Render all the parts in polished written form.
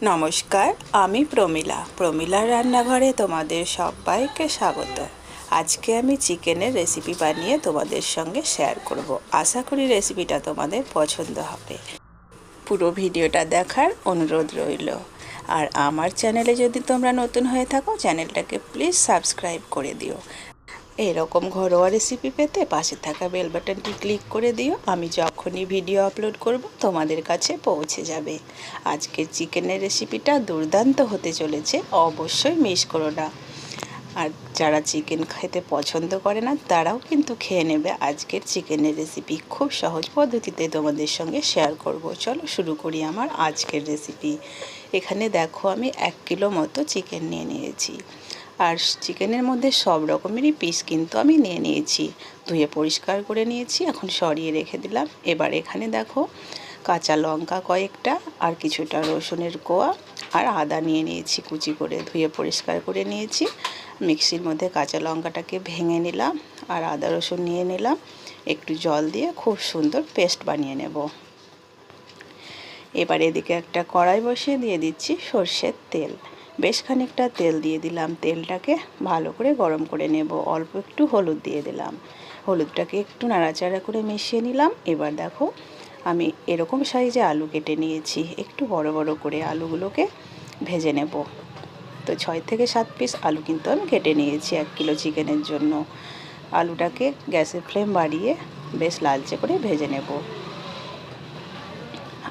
নমস্কার, আমি প্রমিলার রান্নাঘরে তোমাদের সবাইকে স্বাগত। আজকে আমি চিকেনের রেসিপি বানিয়ে তোমাদের সঙ্গে শেয়ার করব। আশা করি রেসিপিটা তোমাদের পছন্দ হবে। পুরো ভিডিওটা দেখার অনুরোধ রইল। আর আমার চ্যানেলে যদি তোমরা নতুন হয়ে থাকো, চ্যানেলটাকে প্লিজ সাবস্ক্রাইব করে দিও। এরকম ঘরোয়া রেসিপি পেতে পাশে থাকা বেল বাটনটি ক্লিক করে দিও। আমি যখনই ভিডিও আপলোড করব তোমাদের কাছে পৌঁছে যাবে। আজকের চিকেনের রেসিপিটা দুর্দান্ত হতে চলেছে, অবশ্যই মিস করো না। আর যারা চিকেন খেতে পছন্দ করে না তারাও কিন্তু খেয়ে নেবে আজকের চিকেনের রেসিপি। খুব সহজ পদ্ধতিতে তোমাদের সঙ্গে শেয়ার করব। চলো শুরু করি আমার আজকের রেসিপি। এখানে দেখো আমি 1 কিলো মতো চিকেন নিয়ে নিয়েছি। আর চিকেনের মধ্যে সব রকমেরই পিস কিন্তু আমি নিয়ে নিয়েছি। ধুয়ে পরিষ্কার করে নিয়েছি, এখন সরিয়ে রেখে দিলাম। এবার এখানে দেখো কাঁচা লঙ্কা কয়েকটা, আর কিছুটা রসুনের কোয়া, আর আদা নিয়ে নিয়েছি কুচি করে, ধুয়ে পরিষ্কার করে নিয়েছি। মিক্সির মধ্যে কাঁচা লঙ্কাটাকে ভেঙে নিলাম, আর আদা রসুন নিয়ে নিলাম। একটু জল দিয়ে খুব সুন্দর পেস্ট বানিয়ে নেব। এবার এদিকে একটা কড়াই বসিয়ে দিয়ে দিচ্ছি সর্ষের তেল। বেশ খানিকটা তেল দিয়ে দিলাম। তেলটাকে ভালো করে গরম করে নেব। অল্প একটু হলুদ দিয়ে দিলাম। হলুদটাকে একটু নাড়াচাড়া করে মিশিয়ে নিলাম। এবার দেখো আমি এরকম সাইজে আলু কেটে নিয়েছি। একটু বড় বড় করে আলুগুলোকে ভেজে নেব। তো 6 থেকে 7 পিস আলু কিন্তু আমি কেটে নিয়েছি 1 কিলো চিকেনের জন্য। আলুটাকে গ্যাসের ফ্লেম বাড়িয়ে বেশ লালচে করে ভেজে নেব।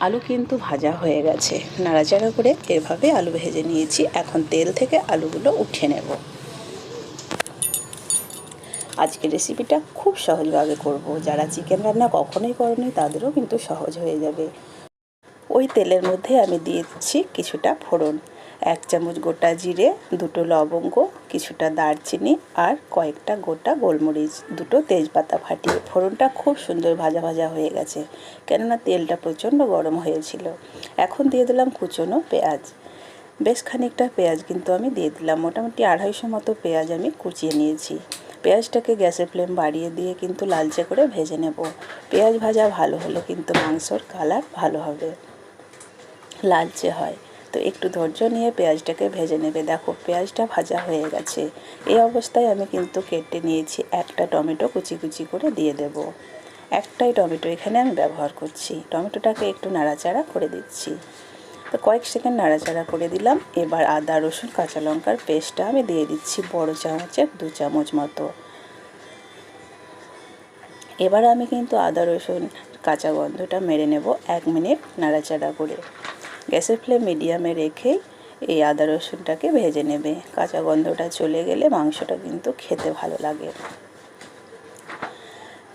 আলু কিন্তু ভাজা হয়ে গেছে। নাড়াচাড়া করে এভাবে আলু ভেজে নিয়েছি। এখন তেল থেকে আলুগুলো উঠিয়ে নেব। আজকের রেসিপিটা খুব সহজভাবে করব। যারা চিকেন রান্না কখনোই করেনি তাদেরও কিন্তু সহজ হয়ে যাবে। ওই তেলের মধ্যে আমি দিয়েছি কিছুটা ফোড়ন। 1 চামচ গোটা জিরে, 2টো লবঙ্গ, কিছুটা দারচিনি, আর কয়েকটা গোটা গোলমরিচ, 2টো তেজপাতা ফাটিয়ে। ফোড়নটা খুব সুন্দর ভাজা ভাজা হয়ে গেছে, কেননা তেলটা প্রচণ্ড গরম হয়েছিল। এখন দিয়ে দিলাম কুচনো পেঁয়াজ। বেশ খানিকটা পেঁয়াজ কিন্তু আমি দিয়ে দিলাম। মোটামুটি 250 মতো পেঁয়াজ আমি কুচিয়ে নিয়েছি। পেঁয়াজটাকে গ্যাসের ফ্লেম বাড়িয়ে দিয়ে কিন্তু লালচে করে ভেজে নেব। পেঁয়াজ ভাজা ভালো হলে কিন্তু মাংসর কালার ভালো হবে, লালচে হয়। তো একটু ধৈর্য নিয়ে পেঁয়াজটাকে ভেজে নেবে। দেখো পেঁয়াজটা ভাজা হয়ে গেছে। এই অবস্থায় আমি কিন্তু কেটে নিয়েছি একটা টমেটো, কুচি কুচি করে দিয়ে দেব। একটাই টমেটো এখানে আমি ব্যবহার করছি। টমেটোটাকে একটু নাড়াচাড়া করে দিচ্ছি। তো কয়েক সেকেন্ড নাড়াচাড়া করে দিলাম। এবার আদা রসুন কাঁচা লঙ্কার পেস্টটা আমি দিয়ে দিচ্ছি বড় চামচের 2 চামচ মতো। এবার আমি কিন্তু আদা রসুন কাঁচা গন্ধটা মেরে নেব 1 মিনিট নাড়াচাড়া করে। গ্যাসের ফ্লেম মিডিয়ামে রেখেই এই আদা রসুনটাকে ভেজে নেবে। কাঁচা গন্ধটা চলে গেলে মাংসটা কিন্তু খেতে ভালো লাগে।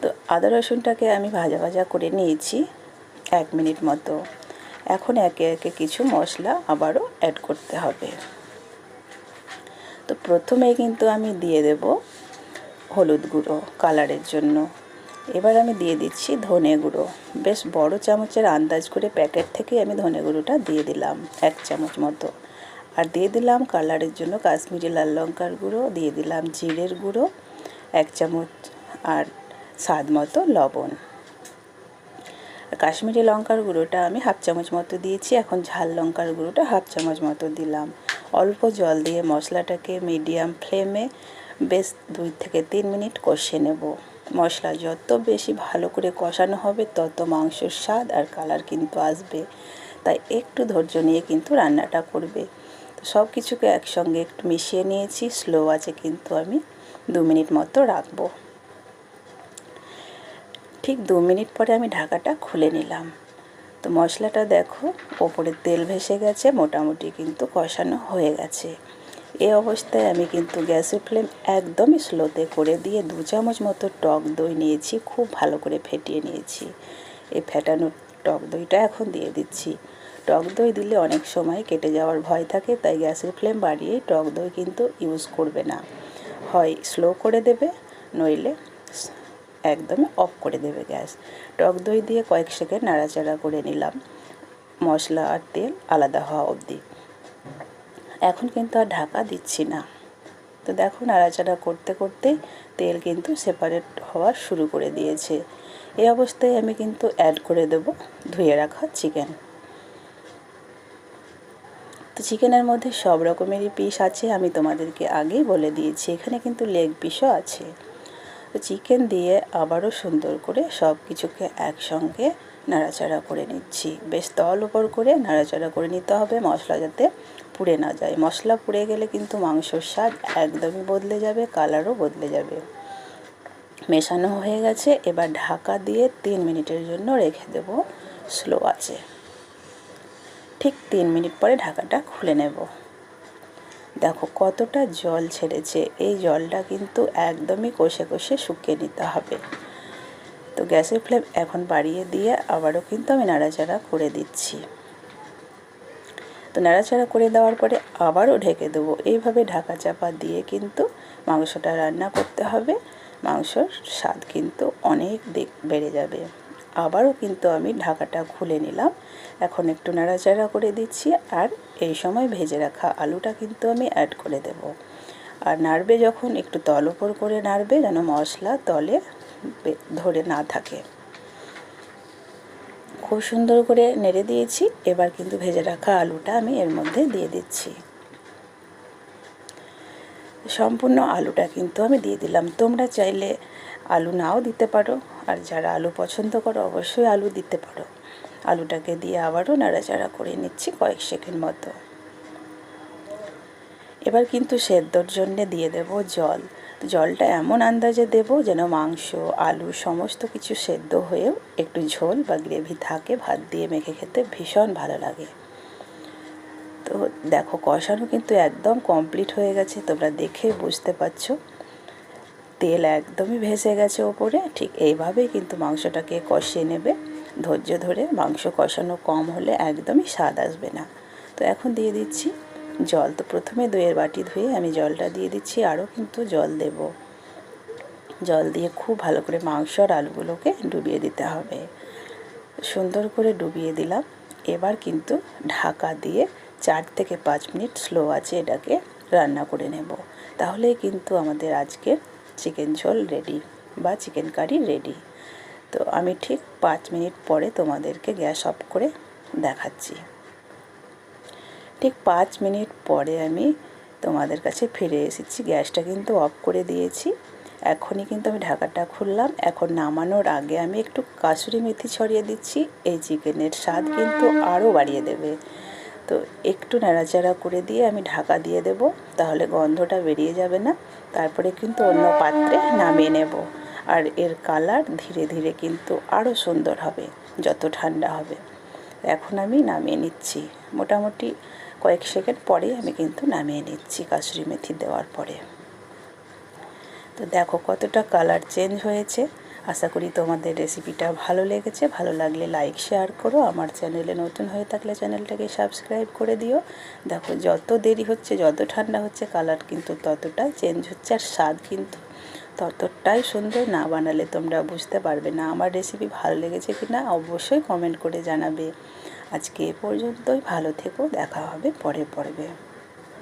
তো আদা রসুনটাকে আমি ভাজা ভাজা করে নিয়েছি 1 মিনিট মতো। এখন একে একে কিছু মশলা আবারও অ্যাড করতে হবে। তো প্রথমেই কিন্তু আমি দিয়ে দেব হলুদ গুঁড়ো কালারের জন্য। এবার আমি দিয়ে দিচ্ছি ধনে গুঁড়ো। বেশ বড় চামচের আন্দাজ করে প্যাকেট থেকে আমি ধনে গুঁড়োটা দিয়ে দিলাম 1 চামচ মতো। আর দিয়ে দিলাম কালারের জন্য কাশ্মীরি লাল লঙ্কার গুঁড়ো, দিয়ে দিলাম জিরের গুঁড়ো 1 চামচ, আর স্বাদ মতো লবণ। কাশ্মীরি লঙ্কার গুঁড়োটা আমি 1/2 চামচ মতো দিয়েছি। এখন ঝাল লঙ্কার গুঁড়োটা 1/2 চামচ মতো দিলাম। অল্প জল দিয়ে মশলাটাকে মিডিয়াম ফ্লেমে বেশ 2 থেকে 3 মিনিট কষিয়ে নেব। মশলা যত বেশি ভালো করে কষানো হবে তত মাংসের স্বাদ আর কালার কিন্তু আসবে। তাই একটু ধৈর্য নিয়ে কিন্তু রান্নাটা করবে। তো সব কিছুকে একসঙ্গে একটু মিশিয়ে নিয়েছি। স্লো আছে কিন্তু আমি 2 মিনিট মতো রাখবো। ঠিক 2 মিনিট পরে আমি ঢাকাটা খুলে নিলাম। তো মশলাটা দেখো ওপরে তেল ভেসে গেছে, মোটামুটি কিন্তু কষানো হয়ে গেছে। এই অবস্থায় আমি কিন্তু গ্যাসের ফ্লেম একদমই স্লোতে করে দিয়ে 2 চামচ মতো টক দই নিয়েছি, খুব ভালো করে ফেটিয়ে নিয়েছি। এই ফেটানো টক দইটা এখন দিয়ে দিচ্ছি। টক দই দিলে অনেক সময় কেটে যাওয়ার ভয় থাকে, তাই গ্যাসের ফ্লেম বাড়িয়ে টক দই কিন্তু ইউজ করবে না। হয় স্লো করে দেবে, নইলে একদমই অফ করে দেবে গ্যাস। টক দই দিয়ে কয়েক সেকেন্ড নাড়াচাড়া করে নিলাম মশলা আর তেল আলাদা হওয়া অবধি। এখন কিন্তু আর ঢাকা দিচ্ছি না। তো দেখো নাড়াচাড়া করতে করতে তেল কিন্তু সেপারেট হওয়া শুরু করে দিয়েছে। এই অবস্থায় আমি কিন্তু অ্যাড করে দেব ধুয়ে রাখা চিকেন। তো চিকেনের মধ্যে সব রকমেরই পিস আছে, আমি তোমাদেরকে আগেই বলে দিয়েছি। এখানে কিন্তু লেগ পিসও আছে। তো চিকেন দিয়ে আবারও সুন্দর করে সব কিছুকে একসঙ্গে নাড়াচাড়া করে নিচ্ছি। বেশ তল উপর করে নাড়াচাড়া করে নিতে হবে, মশলা যাতে পুড়ে না যায়। মশলা পুড়ে গেলে কিন্তু মাংসর স্বাদ একদমই বদলে যাবে, কালারও বদলে যাবে। মেশানো হয়ে গেছে, এবার ঢাকা দিয়ে 3 মিনিটের জন্য রেখে দেব স্লো আঁচে। ঠিক 3 মিনিট পরে ঢাকাটা খুলে নেব। দেখো কতটা জল ছেড়েছে, এই জলটা কিন্তু একদমই কষে কষে শুকিয়ে নিতে হবে। তো গ্যাসের ফ্লেম এখন বাড়িয়ে দিয়ে আবারও কিন্তু আমি নাড়াচাড়া করে দিচ্ছি। তো নাড়াচাড়া করে দেওয়ার পরে আবারও ঢেকে দেবো। এইভাবে ঢাকা চাপা দিয়ে কিন্তু মাংসটা রান্না করতে হবে। মাংসর স্বাদ কিন্তু অনেক বেড়ে যাবে। আবারও কিন্তু আমি ঢাকাটা খুলে নিলাম। এখন একটু নাড়াচাড়া করে দিচ্ছি, আর এই সময় ভেজে রাখা আলুটা কিন্তু আমি অ্যাড করে দেব। আর নাড়বে যখন একটু তল উপর করে নাড়বে, যেন মশলা তলে ধরে না থাকে। খুব সুন্দর করে নেড়ে দিয়েছি। এবার কিন্তু ভেজে রাখা আলুটা আমি এর মধ্যে দিয়ে দিচ্ছি। সম্পূর্ণ আলুটা কিন্তু আমি দিয়ে দিলাম। তোমরা চাইলে আলু নাও দিতে পারো, আর যারা আলু পছন্দ করো অবশ্যই আলু দিতে পারো। আলুটাকে দিয়ে আবারও নাড়াচাড়া করে নিচ্ছি কয়েক সেকেন্ড মতো। এবার কিন্তু সেদ্ধর জন্যে দিয়ে দেব জল। জলটা এমন আন্দাজে দেব যেন মাংস, আলু সমস্ত কিছু সেদ্ধ হয়েও একটু ঝোল বা গ্রেভি থাকে। ভাত দিয়ে মেখে খেতে ভীষণ ভালো লাগে। তো দেখো কষানো কিন্তু একদম কমপ্লিট হয়ে গেছে, তোমরা দেখে বুঝতে পারছো। তেল একদমই ভেসে গেছে ওপরে। ঠিক এইভাবেই কিন্তু মাংসটাকে কষিয়ে নেবে ধৈর্য ধরে। মাংস কষানো কম হলে একদমই স্বাদ আসবে না। তো এখন দিয়ে দিচ্ছি জল। তো প্রথমে দইয়ের বাটি ধুয়ে আমি জলটা দিয়ে দিচ্ছি, আরও কিন্তু জল দেব। জল দিয়ে খুব ভালো করে মাংস আর আলুগুলোকে ডুবিয়ে দিতে হবে। সুন্দর করে ডুবিয়ে দিলাম। এবার কিন্তু ঢাকা দিয়ে 4 থেকে 5 মিনিট স্লো আঁচে এটাকে রান্না করে নেব। তাহলেই কিন্তু আমাদের আজকের চিকেন ঝোল রেডি বা চিকেন কারি রেডি। তো আমি ঠিক 5 মিনিট পরে তোমাদেরকে গ্যাস অফ করে দেখাচ্ছি। ঠিক 5 মিনিট পরে আমি তোমাদের কাছে ফিরে এসেছি। গ্যাসটা কিন্তু অফ করে দিয়েছি। এখনই কিন্তু আমি ঢাকাটা খুললাম। এখন নামানোর আগে আমি একটু কাসুরি মেথি ছড়িয়ে দিচ্ছি। এই চিকেনের স্বাদ কিন্তু আরও বাড়িয়ে দেবে। তো একটু নাড়াচাড়া করে দিয়ে আমি ঢাকা দিয়ে দেব, তাহলে গন্ধটা বেরিয়ে যাবে না। তারপরে কিন্তু অন্য পাত্রে নামিয়ে নেব। আর এর কালার ধীরে ধীরে কিন্তু আরও সুন্দর হবে যত ঠান্ডা হবে। এখন আমি নামিয়ে নিচ্ছি। মোটামুটি কয়েক সেকেন্ড পরে আমি কিন্তু নামিয়ে নিচ্ছি কাসুরি মেথি দেওয়ার পরে। তো দেখো কতটা কালার চেঞ্জ হয়েছে। আশা করি তোমাদের রেসিপিটা ভালো লেগেছে। ভালো লাগলে লাইক শেয়ার করো। আমার চ্যানেলে নতুন হয়ে থাকলে চ্যানেলটাকে সাবস্ক্রাইব করে দিও। দেখো যত দেরি হচ্ছে, যত ঠান্ডা হচ্ছে, কালার কিন্তু ততটাই চেঞ্জ হচ্ছে, আর স্বাদ কিন্তু ততটাই সুন্দর। না বানালে তোমরা বুঝতে পারবে না আমার রেসিপি ভালো লেগেছে কি না। অবশ্যই কমেন্ট করে জানাবে। আজকে এ পর্যন্তই। ভালো থেকো, দেখা হবে পরের পর্বে।